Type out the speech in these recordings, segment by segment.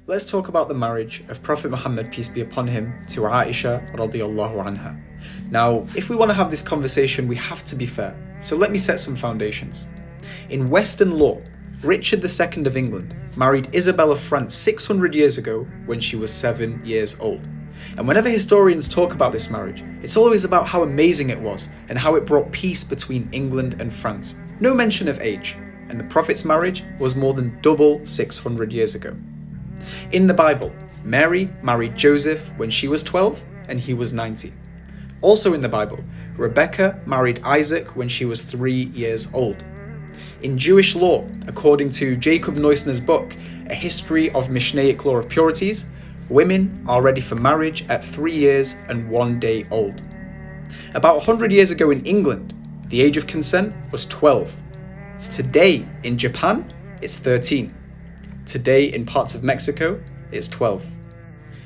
Let's talk about the marriage of Prophet Muhammad, peace be upon him, to Aisha radiallahu anha. Now, if we want to have this conversation, we have to be fair. So let me set some foundations. In Western law, Richard II of England married Isabel of France 600 years ago when she was 7 years old. And whenever historians talk about this marriage, it's always about how amazing it was and how it brought peace between England and France. No mention of age, and the Prophet's marriage was more than double 600 years ago. In the Bible, Mary married Joseph when she was 12 and he was 90. Also in the Bible, Rebecca married Isaac when she was 3 years old. In Jewish law, according to Jacob Neusner's book, A History of Mishnaic Law of Purities, women are ready for marriage at 3 years and 1 day old. About 100 years ago in England, the age of consent was 12. Today in Japan, it's 13. Today in parts of Mexico, it's 12.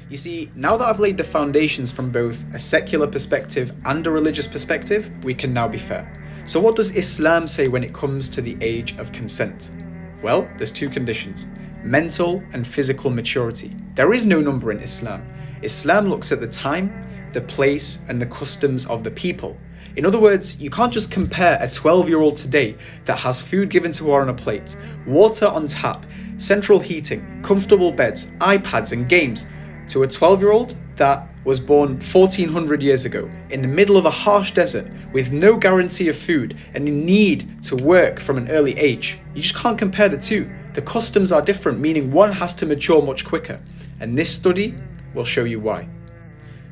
You see, now that I've laid the foundations from both a secular perspective and a religious perspective, we can now be fair. So what does Islam say when it comes to the age of consent? Well, there's two conditions: mental and physical maturity. There is no number in Islam. Islam looks at the time, the place, and the customs of the people. In other words, you can't just compare a 12-year-old today that has food given to her on a plate, water on tap, central heating, comfortable beds, iPads and games, to a 12-year-old that was born 1400 years ago in the middle of a harsh desert with no guarantee of food and in need to work from an early age. You just can't compare the two. The customs are different, meaning one has to mature much quicker. And this study will show you why.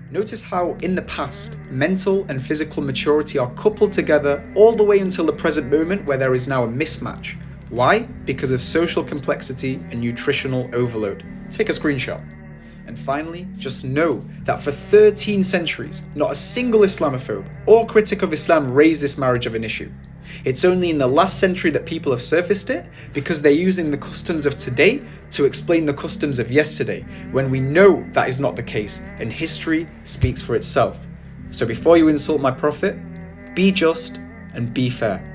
Notice how in the past, mental and physical maturity are coupled together all the way until the present moment where there is now a mismatch. Why? Because of social complexity and nutritional overload. Take a screenshot. And finally, just know that for 13 centuries, not a single Islamophobe or critic of Islam raised this marriage of an issue. It's only in the last century that people have surfaced it because they're using the customs of today to explain the customs of yesterday, when we know that is not the case and history speaks for itself. So before you insult my prophet, be just and be fair.